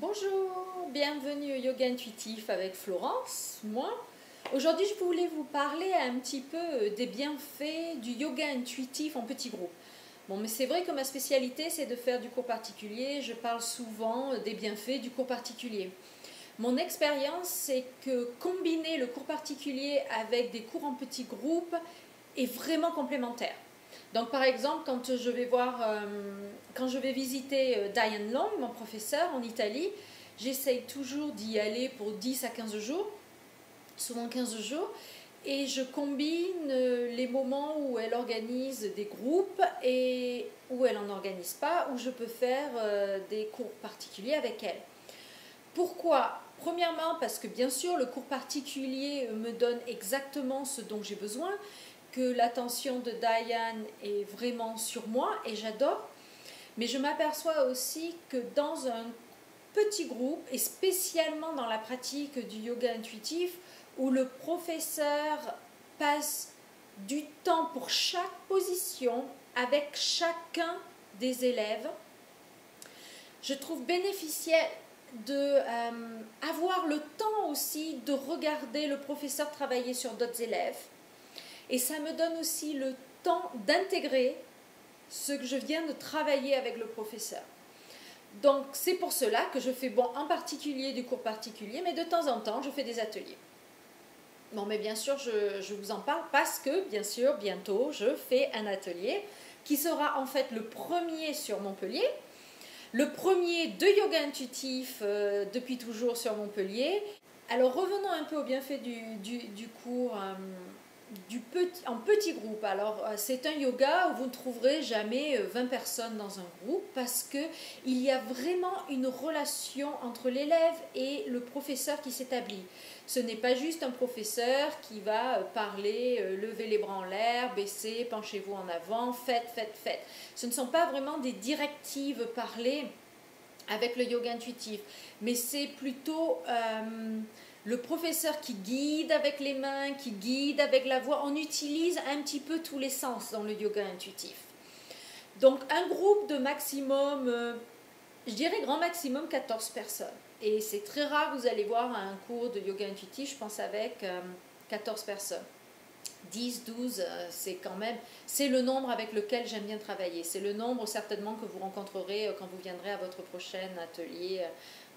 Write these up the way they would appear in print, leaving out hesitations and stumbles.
Bonjour, bienvenue au Yoga Intuitif avec Florence, moi. Aujourd'hui, je voulais vous parler un petit peu des bienfaits du yoga intuitif en petit groupe. Bon, mais c'est vrai que ma spécialité, c'est de faire du cours particulier. Je parle souvent des bienfaits du cours particulier. Mon expérience, c'est que combiner le cours particulier avec des cours en petit groupe est vraiment complémentaire. Donc par exemple, quand je vais visiter Diane Long, mon professeur en Italie, j'essaye toujours d'y aller pour 10 à 15 jours, souvent 15 jours, et je combine les moments où elle organise des groupes et où elle n'en organise pas, où je peux faire des cours particuliers avec elle. Pourquoi ? Premièrement, parce que bien sûr, le cours particulier me donne exactement ce dont j'ai besoin, que l'attention de Diane est vraiment sur moi et j'adore. Mais je m'aperçois aussi que dans un petit groupe, et spécialement dans la pratique du yoga intuitif, où le professeur passe du temps pour chaque position avec chacun des élèves, je trouve bénéficiaire d'avoir le temps aussi de regarder le professeur travailler sur d'autres élèves. Et ça me donne aussi le temps d'intégrer ce que je viens de travailler avec le professeur. Donc c'est pour cela que je fais en particulier du cours particulier, mais de temps en temps je fais des ateliers. Bon, mais bien sûr je vous en parle parce que bien sûr bientôt je fais un atelier qui sera en fait le premier sur Montpellier, le premier de yoga intuitif depuis toujours sur Montpellier. Alors revenons un peu au bienfait du cours en petit groupe. Alors c'est un yoga où vous ne trouverez jamais 20 personnes dans un groupe parce qu'il y a vraiment une relation entre l'élève et le professeur qui s'établit. Ce n'est pas juste un professeur qui va parler, levez les bras en l'air, baissez, penchez-vous en avant, faites, faites, faites. Ce ne sont pas vraiment des directives parlées avec le yoga intuitif, mais c'est plutôt le professeur qui guide avec les mains, qui guide avec la voix. On utilise un petit peu tous les sens dans le yoga intuitif. Donc un groupe de maximum, je dirais grand maximum 14 personnes. Et c'est très rare, vous allez voir un cours de yoga intuitif, je pense avec 14 personnes. 10, 12, c'est le nombre avec lequel j'aime bien travailler. C'est le nombre certainement que vous rencontrerez quand vous viendrez à votre prochain atelier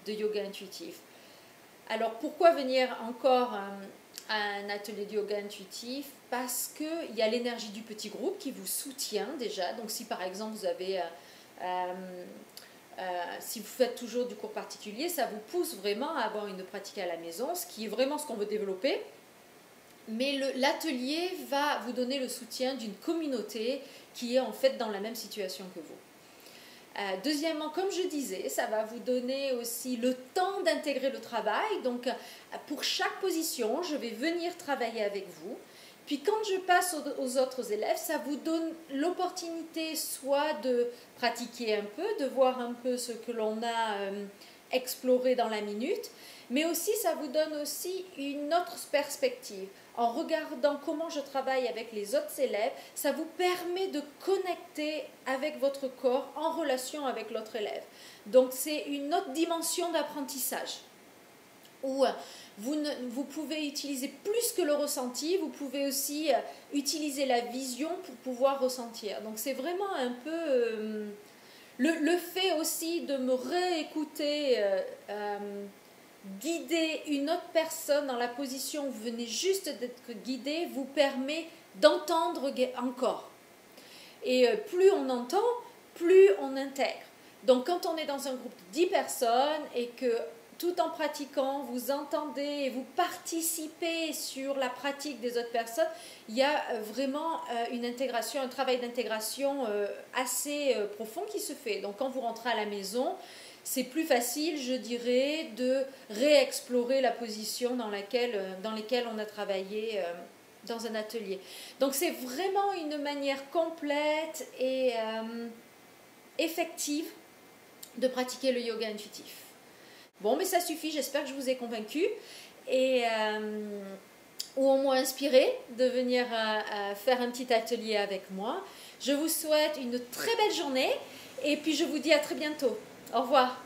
de yoga intuitif. Alors pourquoi venir encore à un atelier de yoga intuitif? Parce qu'il y a l'énergie du petit groupe qui vous soutient déjà. Donc si par exemple vous avez, si vous faites toujours du cours particulier, ça vous pousse vraiment à avoir une pratique à la maison, ce qui est vraiment ce qu'on veut développer. Mais l'atelier va vous donner le soutien d'une communauté qui est en fait dans la même situation que vous. Deuxièmement, comme je disais, ça va vous donner aussi le temps d'intégrer le travail. Donc, pour chaque position, je vais venir travailler avec vous. Puis quand je passe aux autres élèves, ça vous donne l'opportunité soit de pratiquer un peu, de voir un peu ce que l'on a exploré dans la minute, mais aussi ça vous donne aussi une autre perspective. En regardant comment je travaille avec les autres élèves, ça vous permet de connecter avec votre corps en relation avec l'autre élève. Donc c'est une autre dimension d'apprentissage où vous pouvez utiliser plus que le ressenti, vous pouvez aussi utiliser la vision pour pouvoir ressentir. Donc c'est vraiment un peu le fait aussi de me réécouter, guider une autre personne dans la position où vous venez juste d'être guidé vous permet d'entendre encore. Et plus on entend, plus on intègre. Donc quand on est dans un groupe de 10 personnes et que tout en pratiquant, vous entendez et vous participez sur la pratique des autres personnes, il y a vraiment une intégration, un travail d'intégration assez profond qui se fait. Donc quand vous rentrez à la maison, c'est plus facile, je dirais, de réexplorer la position dans laquelle on a travaillé dans un atelier. Donc c'est vraiment une manière complète et effective de pratiquer le yoga intuitif. Bon, mais ça suffit, j'espère que je vous ai convaincu ou au moins inspiré de venir faire un petit atelier avec moi. Je vous souhaite une très belle journée et puis je vous dis à très bientôt. Au revoir.